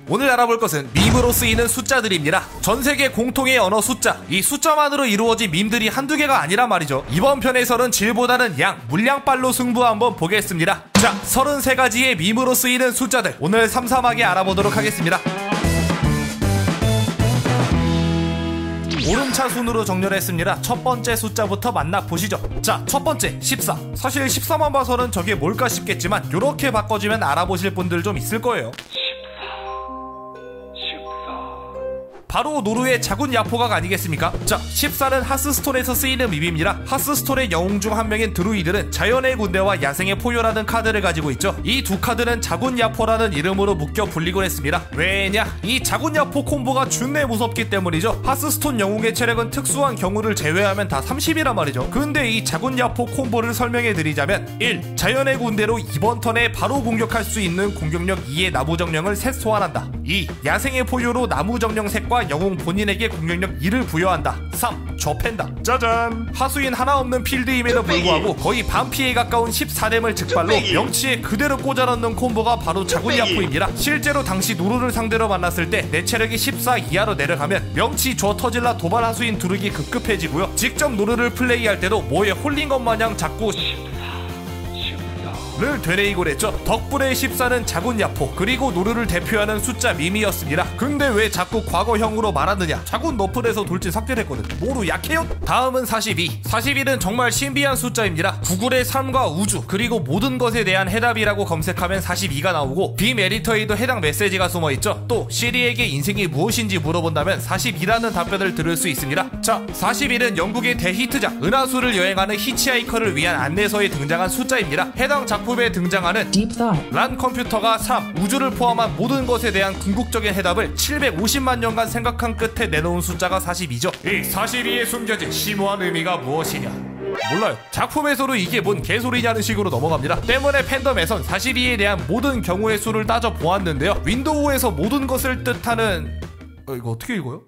오늘 알아볼 것은 밈으로 쓰이는 숫자들입니다. 전세계 공통의 언어 숫자, 이 숫자만으로 이루어진 밈들이 한두 개가 아니란 말이죠. 이번 편에서는 질보다는 양, 물량빨로 승부 한번 보겠습니다. 자, 33가지의 밈으로 쓰이는 숫자들 오늘 삼삼하게 알아보도록 하겠습니다. 오름차 순으로 정렬했습니다. 첫 번째 숫자부터 만나보시죠. 자, 첫 번째 14. 사실 14만 봐서는 저게 뭘까 싶겠지만 요렇게 바꿔주면 알아보실 분들 좀 있을 거예요. 바로 노르웨이 자군 야포각 아니겠습니까? 자, 14는 하스스톤에서 쓰이는 밈입니다. 하스스톤의 영웅 중 한 명인 드루이드는 자연의 군대와 야생의 포효라는 카드를 가지고 있죠. 이 두 카드는 자군 야포라는 이름으로 묶여 불리곤 했습니다. 왜냐? 이 자군 야포 콤보가 준내 무섭기 때문이죠. 하스스톤 영웅의 체력은 특수한 경우를 제외하면 다 30이란 말이죠. 근데 이 자군 야포 콤보를 설명해 드리자면 1. 자연의 군대로 이번 턴에 바로 공격할 수 있는 공격력 2의 나무정령을 셋 소환한다. 2. 야생의 포효로 나무정령 셋과 영웅 본인에게 공격력 2를 부여한다. 3. 접앤다. 짜잔! 하수인 하나 없는 필드임에도 불구하고 거의 반피에 가까운 14뎀을 즉발로 명치에 그대로 꽂아넣는 콤보가 바로 자군 야포입니다. 실제로 당시 노루를 상대로 만났을 때 내 체력이 14 이하로 내려가면 명치 줘 터질라 도발 하수인 두르기 급급해지고요. 직접 노루를 플레이할 때도 뭐에 홀린 것 마냥 자꾸 를 되레이곤 했죠. 덕분에 14는 자군 야포 그리고 노르를 대표하는 숫자 밈이었습니다. 근데 왜 자꾸 과거형으로 말하느냐? 자군 너프에서 돌진 삭제했거든. 노루 약해요? 다음은 42. 42는 정말 신비한 숫자입니다. 구글의 삶과 우주 그리고 모든 것에 대한 해답이라고 검색하면 42가 나오고 빔 에디터에도 해당 메시지가 숨어있죠. 또 시리에게 인생이 무엇인지 물어본다면 42라는 답변을 들을 수 있습니다. 자, 41은 영국의 대히트작 은하수를 여행하는 히치하이커를 위한 안내서에 등장한 숫자입니다. 해당 작품에 등장하는 란 컴퓨터가 3, 우주를 포함한 모든 것에 대한 궁극적인 해답을 750만 년간 생각한 끝에 내놓은 숫자가 42죠. 이 42에 숨겨진 심오한 의미가 무엇이냐? 몰라요. 작품에서도 이게 뭔 개소리냐는 식으로 넘어갑니다. 때문에 팬덤에선 42에 대한 모든 경우의 수를 따져 보았는데요. 윈도우에서 모든 것을 뜻하는 이거 어떻게 읽어요?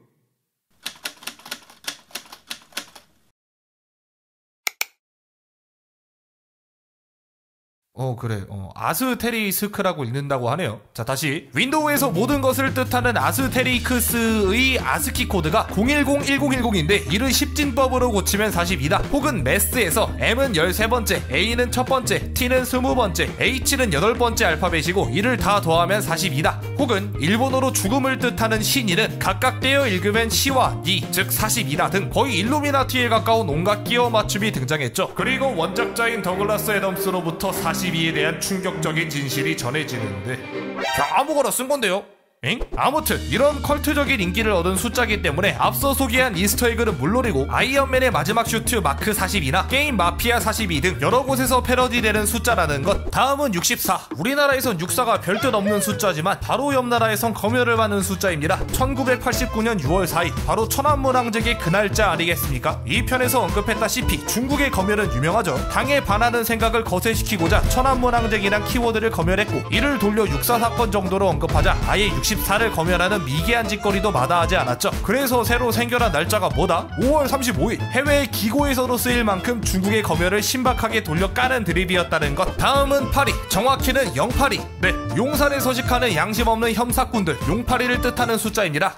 그래. 아스테리스크라고 읽는다고 하네요. 자, 다시. 윈도우에서 모든 것을 뜻하는 아스테리크스의 아스키 코드가 0101010인데 이를 10진법으로 고치면 42다. 혹은 매스에서 M은 13번째, A는 첫 번째, T는 20번째, H는 8번째 알파벳이고 이를 다 더하면 42다. 혹은 일본어로 죽음을 뜻하는 신이는 각각 떼어 읽으면 시와 니, 즉 42다 등 거의 일루미나티에 가까운 온갖 끼워 맞춤이 등장했죠. 그리고 원작자인 더글라스 애덤스로부터 42에 대한 충격적인 진실이 전해지는데 그냥 아무거나 쓴 건데요. 엥? 아무튼 이런 컬트적인 인기를 얻은 숫자기 때문에 앞서 소개한 이스터에그는 물론이고 아이언맨의 마지막 슈트 마크 42나 게임 마피아 42 등 여러 곳에서 패러디되는 숫자라는 것. 다음은 64. 우리나라에선 64가 별뜻 없는 숫자지만 바로 옆 나라에선 검열을 받는 숫자입니다. 1989년 6월 4일 바로 천안문항제의 그날짜 아니겠습니까? 이 편에서 언급했다시피 중국의 검열은 유명하죠. 당에 반하는 생각을 거세시키고자 천안문항제이란 키워드를 검열했고 이를 돌려 육사 사건 정도로 언급하자 아예 64를 검열하는 미개한 짓거리도 마다하지 않았죠. 그래서 새로 생겨난 날짜가 뭐다? 5월 35일 해외 기고에서도 쓰일 만큼 중국의 검열을 신박하게 돌려 까는 드립이었다는 것. 다음은 82. 정확히는 082. 네, 용산에 서식하는 양심 없는 혐사꾼들 용팔이를 뜻하는 숫자입니다.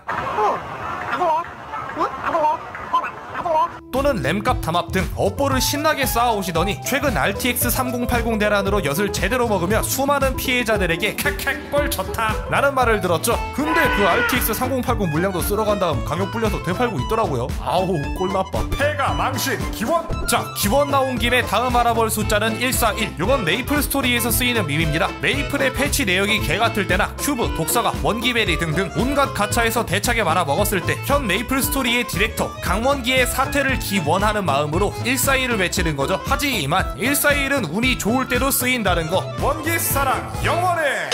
또는 램값 담합 등 업보를 신나게 쌓아오시더니 최근 RTX 3080 대란으로 엿을 제대로 먹으며 수많은 피해자들에게 캑캑 뻘 좋다 라는 말을 들었죠. 근데 그 RTX 3080 물량도 쓸어간 다음 강력 불려서 되팔고 있더라고요. 아우 꼴나빠. 폐가 망신 기원. 자, 기원 나온 김에 다음 알아볼 숫자는 141. 요건 메이플 스토리에서 쓰이는 밈입니다. 메이플의 패치 내역이 개같을 때나 큐브, 독사가, 원기베리 등등 온갖 가차에서 대차게 말아 먹었을 때 현 메이플 스토리의 디렉터 강원기의 사태를 기원하는 마음으로 141을 외치는 거죠. 하지만 141은 운이 좋을 때도 쓰인다는 거. 원기 사랑 영원해.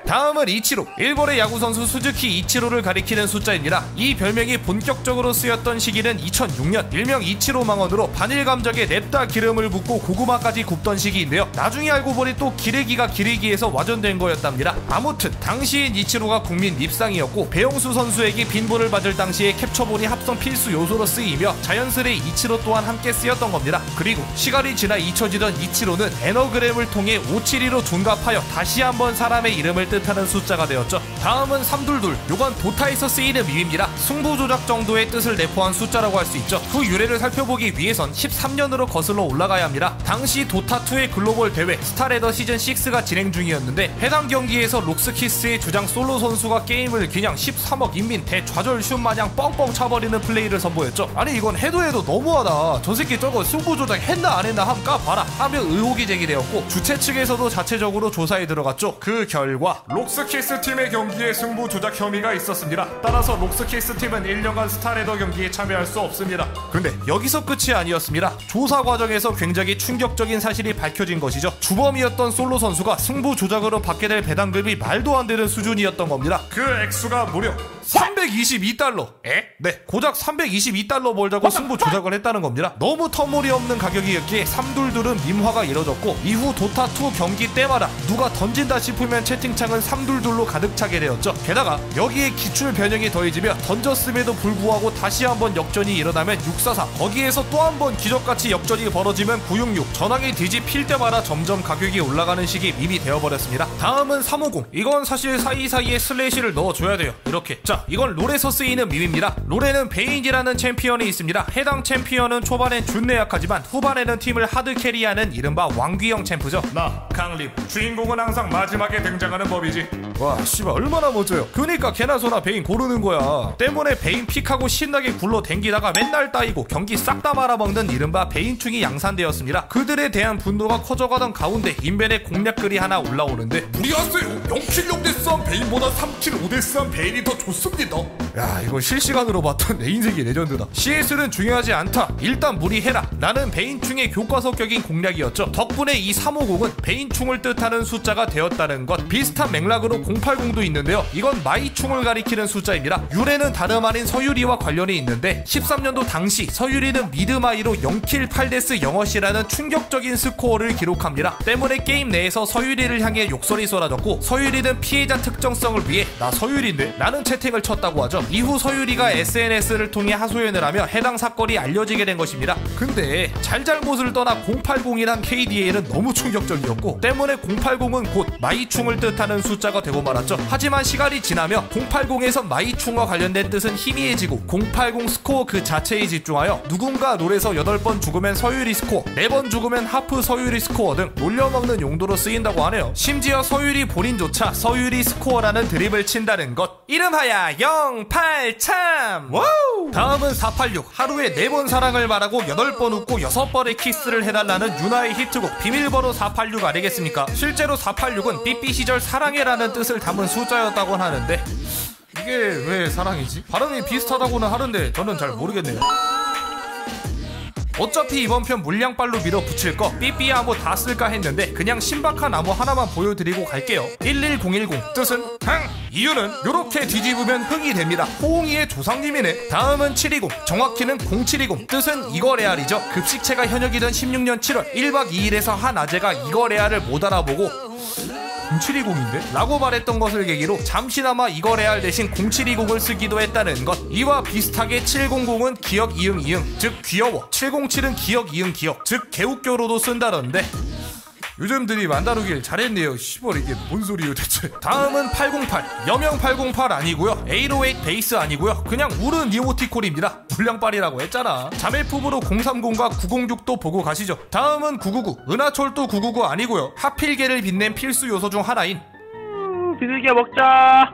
다음은 이치로. 일본의 야구선수 수즈키 이치로를 가리키는 숫자입니다. 이 별명이 본격적으로 쓰였던 시기는 2006년 일명 이치로 망원으로 반일감정에 냅다 기름을 붓고 고구마까지 굽던 시기인데요. 나중에 알고 보니 또 기레기가 기레기에서 와전된 거였답니다. 아무튼 당시엔 이치로가 국민 립상이었고 배영수 선수에게 빈볼을 받을 당시에 캡처본이 합성 필수 요소로 쓰이며 자연스레 이치로 또한 함께 쓰였던 겁니다. 그리고 시간이 지나 잊혀지던 이치로는 에너그램을 통해 572로 둔갑하여 다시 한번 사람의 이름을 뜻하는 숫자가 되었죠. 다음은 322. 요건 도타에서 쓰이는 밈입니다. 승부 조작 정도의 뜻을 내포한 숫자라고 할 수 있죠. 그 유래를 살펴보기 위해선 13년으로 거슬러 올라가야 합니다. 당시 도타2의 글로벌 대회 스타레더 시즌6가 진행 중이었는데 해당 경기에서 록스키스의 주장 솔로 선수가 게임을 그냥 13억 인민 대좌절 슛 마냥 뻥뻥 차버리는 플레이를 선보였죠. 아니 이건 해도 너무하다. 저 새끼 저거 승부 조작 했나 안 했나 한번 까봐라 하며 의혹이 제기되었고 주최 측에서도 자체적으로 조사에 들어갔죠. 그 결과 록스키스 팀의 경기에 승부 조작 혐의가 있었습니다. 따라서 록스키스 팀은 1년간 스타레더 경기에 참여할 수 없습니다. 근데 여기서 끝이 아니었습니다. 조사 과정에서 굉장히 충격적인 사실이 밝혀진 것이죠. 주범이었던 솔로 선수가 승부 조작으로 받게 될 배당금이 말도 안 되는 수준이었던 겁니다. 그 액수가 무려 322달러. 에? 네, 고작 322달러 벌자고 승부 조작을 했다는 겁니다. 너무 터무니없는 가격이었기에 322은 밈화가 이뤄졌고 이후 도타2 경기 때마다 누가 던진다 싶으면 채팅창은 322로 가득 차게 되었죠. 게다가 여기에 기출 변형이 더해지며 던졌음에도 불구하고 다시 한번 역전이 일어나면 644, 거기에서 또 한 번 기적같이 역전이 벌어지면 966, 전황이 뒤집힐 때마다 점점 가격이 올라가는 식이 밈이 되어버렸습니다. 다음은 350. 이건 사실 사이사이에 슬래시를 넣어줘야 돼요. 이렇게. 자, 이건 롤에서 쓰이는 밈입니다. 롤에는 베인이라는 챔피언이 있습니다. 해당 챔피언은 초반엔 준내 약하지만 후반에는 팀을 하드 캐리하는 이른바 왕귀형 챔프죠. 나 강림, 주인공은 항상 마지막에 등장하는 법이지. 와 씨발 얼마나 멋져요. 그니까 개나 소나 베인 고르는 거야. 때문에 베인 픽하고 신나게 굴러 댕기다가 맨날 따이고 경기 싹 다 말아먹는 이른바 베인충이 양산되었습니다. 그들에 대한 분노가 커져가던 가운데 인벤에 공략글이 하나 올라오는데 무리하세요. 0킬 0대3 베인보다 3킬 5대3 베인이 더 좋습니다. 야 이거 실시간으로 봤던 내 인생의 레전드다. CS는 중요하지 않다. 일단 무리해라. 나는 베인충의 교과서격인 공략이었죠. 덕분에 이 350은 베인충을 뜻하는 숫자가 되었다는 것. 비슷한 맥락으로 080도 있는데요. 이건 마이충을 가리키는 숫자입니다. 유래는 다름 아닌 서유리와 관련이 있는데 13년도 당시 서유리는 미드마이로 0킬 8데스 0엇이라는 충격적인 스코어를 기록합니다. 때문에 게임 내에서 서유리를 향해 욕설이 쏟아졌고 서유리는 피해자 특정성을 위해 나 서유리인데? 라는 채팅을 쳤다고 하죠. 이후 서유리가 SNS를 통해 하소연을 하며 해당 사건이 알려지게 된 것입니다. 근데 잘잘못을 떠나 080이란 KDA는 너무 충격적이었고 때문에 080은 곧 마이충을 뜻하는 숫자가 되고 말았죠. 하지만 시간이 지나며 080에서 마이충과 관련된 뜻은 희미해지고 080 스코어 그 자체에 집중하여 누군가 롤에서 8번 죽으면 서유리 스코어, 4번 죽으면 하프 서유리 스코어 등 놀려먹는 용도로 쓰인다고 하네요. 심지어 서유리 본인조차 서유리 스코어라는 드립을 친다는 것. 이름하야 08참. 와우. 다음은 486. 하루에 4번 사랑을 말하고 8번 웃고 6번의 키스를 해달라는 유나의 히트곡 비밀번호 486 아니겠습니까? 실제로 486은 삐삐 시절 사랑해라는 뜻을 담은 숫자였다고 하는데 이게 왜 사랑이지? 발음이 비슷하다고는 하는데 저는 잘 모르겠네요. 어차피 이번 편 물량빨로 밀어붙일 거 삐삐야 뭐 다 쓸까 했는데 그냥 신박한 암호 하나만 보여드리고 갈게요. 11010 뜻은 흥! 이유는 요렇게 뒤집으면 흥이 됩니다. 호응이의 조상님이네. 다음은 720, 정확히는 0720 뜻은 이거 레알이죠. 급식체가 현역이던 16년 7월 1박 2일에서 한 아재가 이거 레알을 못 알아보고 0720인데? 라고 말했던 것을 계기로 잠시나마 이거 레알 대신 0720을 쓰기도 했다는 것. 이와 비슷하게 700은 기억 이응 이응 즉 귀여워, 707은 기억 이응 기억 즉 개웃겨로도 쓴다던데 요즘들이 만다루길 잘했네요. 시벌 이게 뭔 소리요 대체. 다음은 808. 여명 808 아니고요. 808 베이스 아니고요. 그냥 우른 이모티콘입니다. 물량빨이라고 했잖아. 자매품으로 030과 906도 보고 가시죠. 다음은 999. 은하철도 999 아니고요. 하필계를 빛낸 필수 요소 중 하나인 비둘기야 먹자.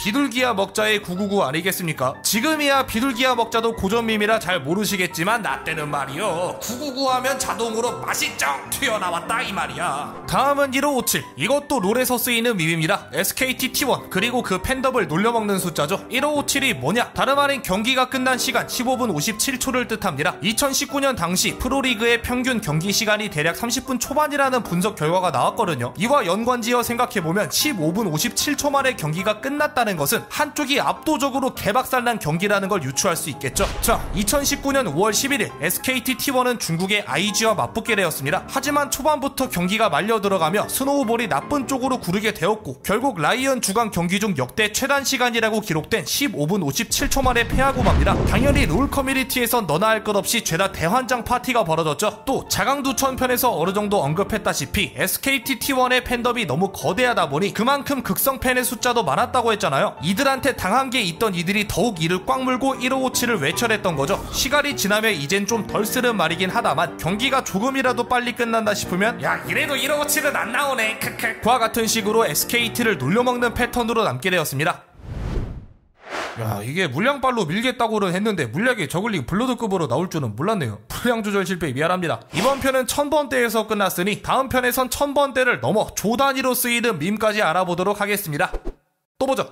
비둘기야 먹자의 999 아니겠습니까? 지금이야 비둘기야 먹자도 고전밈이라 잘 모르시겠지만 나 때는 말이요 999 하면 자동으로 맛있죠 튀어나왔다 이 말이야. 다음은 1557. 이것도 롤에서 쓰이는 밈입니다. SKT T1 그리고 그 팬덤을 놀려먹는 숫자죠. 1557이 뭐냐? 다름 아닌 경기가 끝난 시간 15분 57초를 뜻합니다. 2019년 당시 프로리그의 평균 경기 시간이 대략 30분 초반이라는 분석 결과가 나왔거든요. 이와 연관지어 생각해보면 15분 57초 만에 경기가 끝났다는 경기라는 것은 한쪽이 압도적으로 개박살난 경기라는 걸 유추할 수 있겠죠. 자, 2019년 5월 11일 SKT T1은 중국의 IG와 맞붙게 되었습니다. 하지만 초반부터 경기가 말려 들어가며 스노우볼이 나쁜 쪽으로 구르게 되었고 결국 라이언 주간 경기 중 역대 최단 시간이라고 기록된 15분 57초 만에 패하고 맙니다. 당연히 롤 커뮤니티에선 너나 할 것 없이 죄다 대환장 파티가 벌어졌죠. 또 자강두천 편에서 어느 정도 언급했다시피 SKT T1의 팬덤이 너무 거대하다 보니 그만큼 극성 팬의 숫자도 많았다고 했잖아요. 이들한테 당한 게 있던 이들이 더욱 이를 꽉 물고 1557을 외쳐냈던 거죠. 시간이 지나면 이젠 좀 덜 쓰는 말이긴 하다만 경기가 조금이라도 빨리 끝난다 싶으면 야 이래도 1557은 안 나오네 크크 그와 같은 식으로 SKT를 놀려먹는 패턴으로 남게 되었습니다. 야 이게 물량빨로 밀겠다고는 했는데 물량이 저글링 블러드급으로 나올 줄은 몰랐네요. 물량 조절 실패 미안합니다. 이번 편은 1000번대에서 끝났으니 다음 편에선 1000번대를 넘어 조 단위로 쓰이는 밈까지 알아보도록 하겠습니다. 또 보죠.